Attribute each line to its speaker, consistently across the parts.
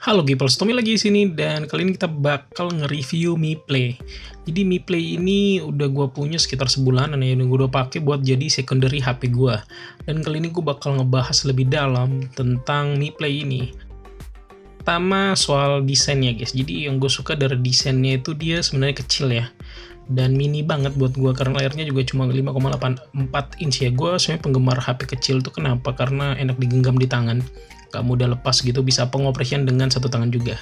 Speaker 1: Halo Gipers, Tommy lagi di sini dan kali ini kita bakal nge-review Mi Play. Jadi Mi Play ini udah gua punya sekitar sebulanan ya, udah gua pakai buat jadi secondary HP gua. Dan kali ini gua bakal ngebahas lebih dalam tentang Mi Play ini. Pertama soal desainnya guys. Jadi yang gue suka dari desainnya itu dia sebenarnya kecil ya. Dan mini banget buat gue karena layarnya juga cuma 5,84 inch ya. Gue sebenarnya penggemar HP kecil tuh kenapa? Karena enak digenggam di tangan, gak mudah lepas gitu, bisa pengoperasian dengan satu tangan juga.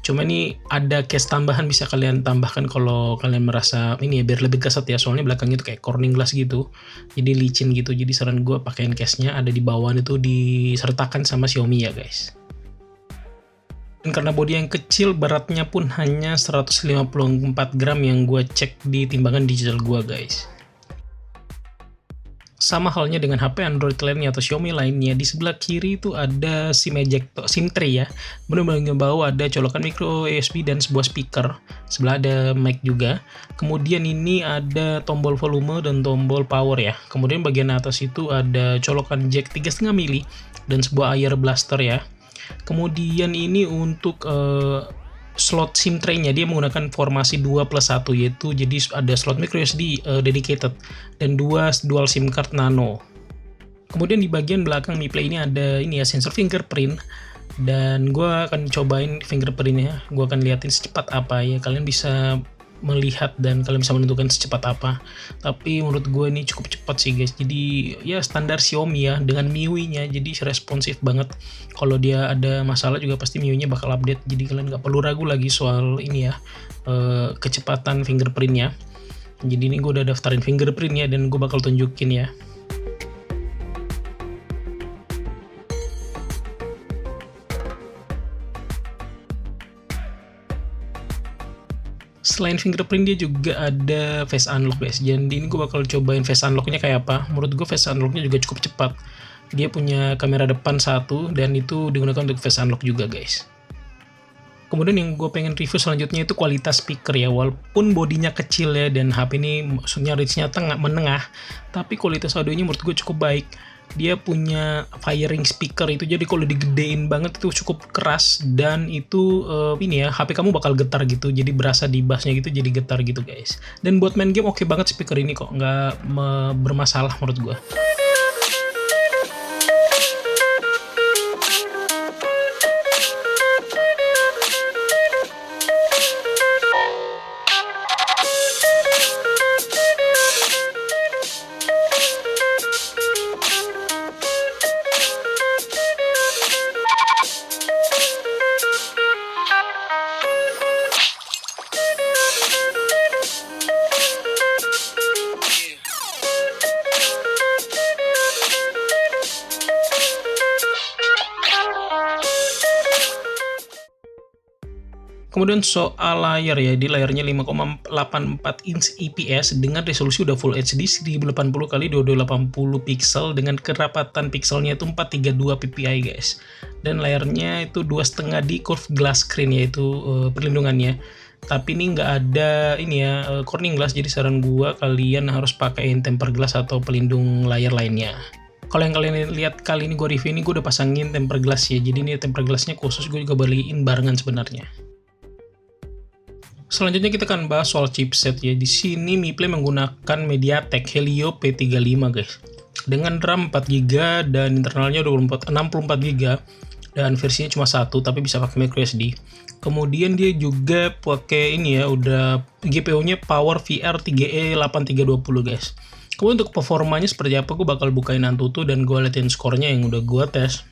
Speaker 1: Cuma ini ada case tambahan bisa kalian tambahkan kalau kalian merasa ini ya biar lebih kesat ya, soalnya belakangnya itu kayak corning glass gitu, jadi licin gitu. Jadi saran gue pakein case-nya ada di bawah itu disertakan sama Xiaomi ya guys. Dan karena bodi yang kecil, beratnya pun hanya 154 gram yang gue cek di timbangan digital gue guys. Sama halnya dengan HP Android lainnya atau Xiaomi lainnya, di sebelah kiri itu ada SIM ejector, SIM tray ya. Kemudian bagian bawah ada colokan micro USB dan sebuah speaker. Sebelah ada mic juga. Kemudian ini ada tombol volume dan tombol power ya. Kemudian bagian atas itu ada colokan jack 3,5 mili dan sebuah air blaster ya. Kemudian ini untuk slot SIM tray-nya dia menggunakan formasi 2+1, yaitu jadi ada slot micro SD dedicated dan 2 dual SIM card nano. Kemudian di bagian belakang Mi Play ini ada ini ya sensor fingerprint, dan gue akan cobain fingerprintnya. Gue akan liatin secepat apa ya, kalian bisa melihat dan kalian bisa menentukan secepat apa. Tapi menurut gue ini cukup cepat sih guys. Jadi ya standar Xiaomi ya dengan MIUI-nya, jadi responsif banget. Kalau dia ada masalah juga pasti MIUI-nya bakal update. Jadi kalian nggak perlu ragu lagi soal ini ya kecepatan fingerprintnya. Jadi ini gue udah daftarin fingerprintnya dan gue bakal tunjukin ya. Selain fingerprint dia juga ada face unlock guys. Jadi ini gue bakal cobain face unlocknya kayak apa. Menurut gue face unlocknya juga cukup cepat. Dia punya kamera depan satu dan itu digunakan untuk face unlock juga guys. Kemudian yang gue pengen review selanjutnya itu kualitas speaker ya. Walaupun bodinya kecil ya dan HP ini maksudnya range-nya menengah, tapi kualitas audionya menurut gue cukup baik. Dia punya firing speaker itu, jadi kalau digedein banget itu cukup keras dan itu ini ya HP kamu bakal getar gitu, jadi berasa di bassnya gitu, jadi getar gitu guys. Dan buat main game oke banget speaker ini kok, nggak bermasalah menurut gua. Kemudian soal layar ya, di layarnya 5,84 inch IPS dengan resolusi udah Full HD 1080x2280 pixel dengan kerapatan pixelnya itu 432 ppi guys. Dan layarnya itu 2,5D curved glass screen yaitu perlindungannya. Tapi ini nggak ada ini ya corning glass, jadi saran gua kalian harus pakai tempered glass atau pelindung layar lainnya. Kalau yang kalian lihat kali ini gue review ini gue udah pasangin tempered glass ya, jadi ini tempered glassnya khusus gue juga beliin barengan sebenarnya. Selanjutnya kita akan bahas soal chipset ya. Di sini Mi Play menggunakan MediaTek Helio P35 guys. Dengan RAM 4GB dan internalnya 64GB dan versinya cuma satu tapi bisa pakai micro SD. Kemudian dia juga pakai ini ya, udah GPU-nya Power VR 3E 8320 guys. Kemudian untuk performanya seperti apa, gue bakal bukain Antutu dan gue liatin skornya yang udah gue tes.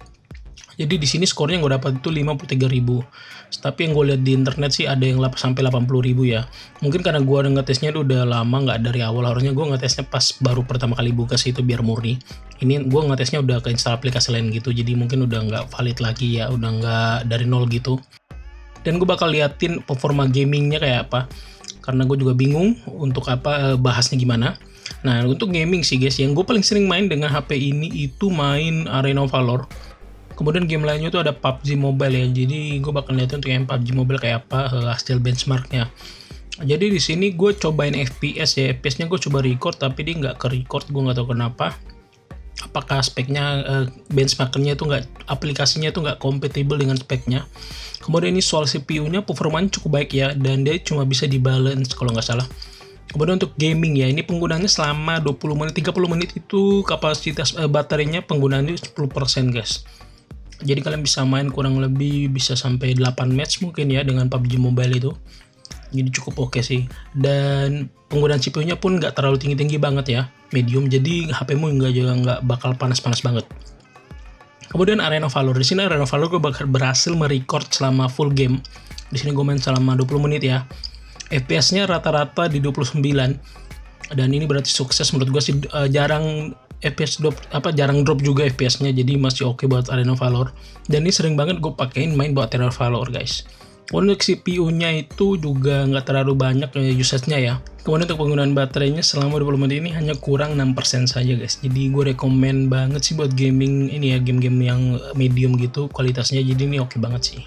Speaker 1: Jadi di sini skornya yang gue dapat itu 53.000. Tapi yang gue lihat di internet sih ada yang sampai 80.000 ya. Mungkin karena gue ngetesnya udah lama, nggak dari awal. Harusnya gue ngetesnya pas baru pertama kali buka sih, itu biar murni. Ini gue ngetesnya udah ke install aplikasi lain gitu, jadi mungkin udah nggak valid lagi ya, udah nggak dari nol gitu. Dan gue bakal liatin performa gamingnya kayak apa, karena gue juga bingung untuk apa bahasnya gimana. Nah untuk gaming sih guys, yang gue paling sering main dengan HP ini itu main Arena of Valor. Kemudian game lainnya itu ada PUBG Mobile ya. Jadi gue bakal lihat untuk yang PUBG Mobile kayak apa hasil benchmarknya. Jadi di sini gue cobain FPS ya. FPS-nya gue coba record tapi dia nggak ke record, gue nggak tahu kenapa. apakah speknya benchmarkernya itu aplikasinya itu nggak kompatibel dengan speknya. Kemudian ini soal CPU-nya performanya cukup baik ya, dan dia cuma bisa di-balance kalau nggak salah. Kemudian untuk gaming ya, ini penggunaannya selama 20 menit, 30 menit itu kapasitas baterainya penggunaannya 10% guys. Jadi kalian bisa main kurang lebih bisa sampai 8 match mungkin ya dengan PUBG Mobile itu. Jadi cukup oke sih. Dan penggunaan CPU-nya pun nggak terlalu tinggi-tinggi banget ya, medium. Jadi HP-mu nggak bakal panas-panas banget. Kemudian Arena of Valor. Di sini Arena of Valor gue berhasil merecord selama full game. Di sini gue main selama 20 menit ya. FPS-nya rata-rata di 29. Dan ini berarti sukses menurut gue sih. Jarang FPS jarang drop juga FPS-nya, jadi masih oke buat Arena of Valor. Dan ini sering banget gue pakein main buat Arena of Valor guys. Untuk CPU-nya itu juga nggak terlalu banyak usage-nya ya. Kemudian untuk penggunaan baterainya selama 20 menit ini hanya kurang 6% saja guys. Jadi gue rekomen banget sih buat gaming ini ya, game-game yang medium gitu kualitasnya. Jadi ini oke banget sih.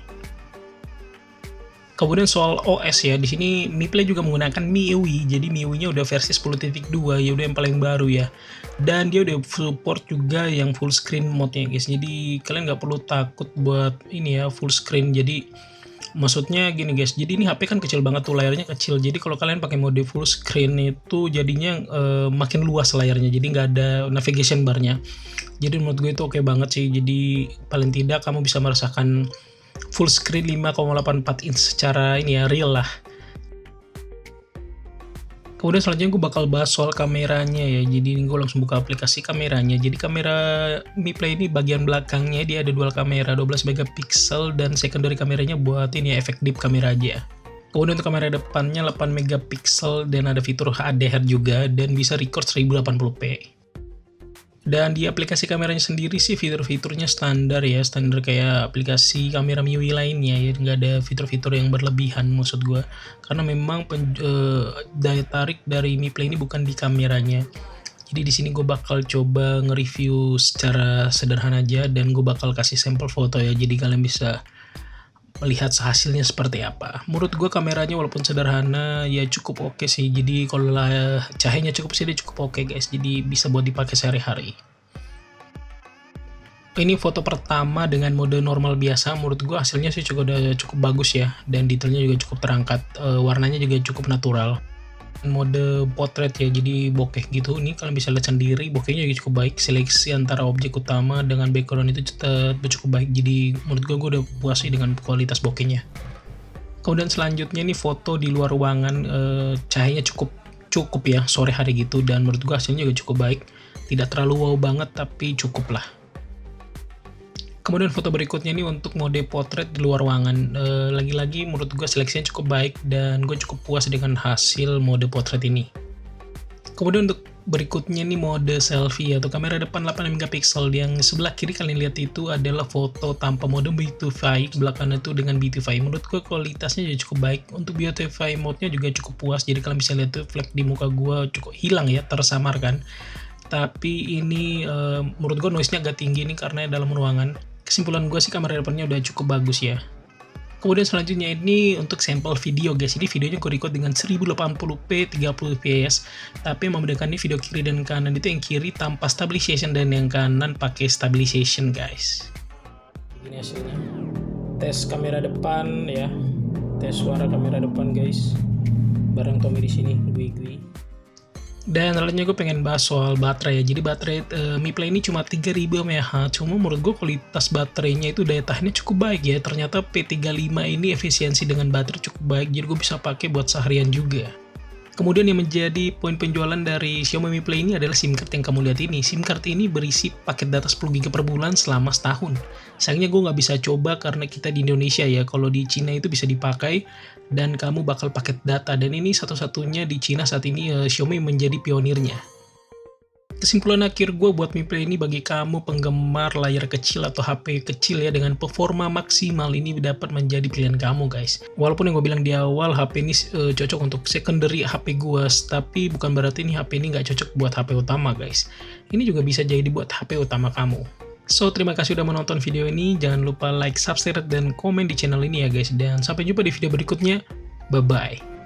Speaker 1: Kemudian soal OS ya, di sini MiPlay juga menggunakan MIUI. Jadi MIUI-nya udah versi 10.2 ya, udah yang paling baru ya. Dan dia udah support juga yang full screen mode-nya guys. Jadi kalian nggak perlu takut buat ini ya full screen. Jadi maksudnya gini guys, jadi ini HP kan kecil banget tuh, layarnya kecil. Jadi kalau kalian pakai mode full screen itu jadinya makin luas layarnya, jadi nggak ada navigation bar-nya. Jadi menurut gue itu oke banget sih. Jadi paling tidak kamu bisa merasakan full screen 5,84 inch secara ini ya, real lah. Kemudian selanjutnya gue bakal bahas soal kameranya ya. Jadi ini gue langsung buka aplikasi kameranya. Jadi kamera MiPlay ini bagian belakangnya dia ada dual kamera 12 megapiksel dan secondary kameranya buat ini ya, efek deep kamera aja. Kemudian untuk kamera depannya 8 megapiksel dan ada fitur HDR juga dan bisa record 1080p. Dan di aplikasi kameranya sendiri sih fitur-fiturnya standar ya, standar kayak aplikasi kamera MIUI lainnya ya, nggak ada fitur-fitur yang berlebihan maksud gue. Karena memang daya tarik dari MiPlay ini bukan di kameranya. Jadi di sini gue bakal coba nge-review secara sederhana aja dan gue bakal kasih sampel foto ya, jadi kalian bisa melihat hasilnya seperti apa. Menurut gue kameranya walaupun sederhana ya cukup oke sih. Jadi kalau cahayanya cukup sih dia cukup oke guys. Jadi bisa buat dipakai sehari-hari. Ini foto pertama dengan mode normal biasa. Menurut gue hasilnya sih udah cukup bagus ya. Dan detailnya juga cukup terangkat. Warnanya juga cukup natural. Mode portrait ya, jadi bokeh gitu. Ini kalian bisa lihat sendiri, bokehnya juga cukup baik. Seleksi antara objek utama dengan background itu cukup baik. Jadi menurut gue udah puas sih dengan kualitas bokehnya. Kemudian selanjutnya nih foto di luar ruangan, cahayanya cukup ya, sore hari gitu. Dan menurut gue hasilnya juga cukup baik. Tidak terlalu wow banget tapi cukup lah. Kemudian foto berikutnya ini untuk mode portrait di luar ruangan. Lagi-lagi menurut gue seleksinya cukup baik dan gue cukup puas dengan hasil mode portrait ini. Kemudian untuk berikutnya nih mode selfie atau kamera depan 8 megapiksel. Yang sebelah kiri kalian lihat itu adalah foto tanpa mode beautify, belakangnya itu dengan beautify. Menurut gue kualitasnya juga cukup baik. Untuk beautify mode-nya juga cukup puas. Jadi kalian bisa lihat tuh flek di muka gue cukup hilang ya, tersamarkan. Tapi ini menurut gue noise-nya agak tinggi nih karena dalam ruangan. Kesimpulan gue sih kamera depannya udah cukup bagus ya. Kemudian selanjutnya ini untuk sampel video guys. Ini videonya gue record dengan 1080p 30 fps. Tapi yang membedakan ini video kiri dan kanan itu yang kiri tanpa stabilization dan yang kanan pakai stabilization guys. Ini hasilnya. Tes kamera depan ya. Tes suara kamera depan guys. Bareng Tommy di sini, gue. Dan selanjutnya gue pengen bahas soal baterai ya. Jadi baterai MiPlay ini cuma 3000 mAh. Cuma menurut gue kualitas baterainya itu daya tahannya cukup baik ya. Ternyata P35 ini efisiensi dengan baterai cukup baik. Jadi gue bisa pakai buat seharian juga. Kemudian yang menjadi poin penjualan dari Xiaomi Mi Play ini adalah SIM card yang kamu lihat ini. SIM card ini berisi paket data 10 GB per bulan selama setahun. Sayangnya gue nggak bisa coba karena kita di Indonesia ya. Kalau di Cina itu bisa dipakai dan kamu bakal paket data. Dan ini satu-satunya di Cina saat ini Xiaomi menjadi pionirnya. Kesimpulan akhir gue buat Mi Play ini bagi kamu penggemar layar kecil atau HP kecil ya dengan performa maksimal ini dapat menjadi pilihan kamu guys. Walaupun yang gue bilang di awal HP ini cocok untuk secondary HP gue, tapi bukan berarti ini HP ini nggak cocok buat HP utama guys. Ini juga bisa jadi buat HP utama kamu. So, terima kasih udah menonton video ini. Jangan lupa like, subscribe, dan komen di channel ini ya guys. Dan sampai jumpa di video berikutnya. Bye-bye.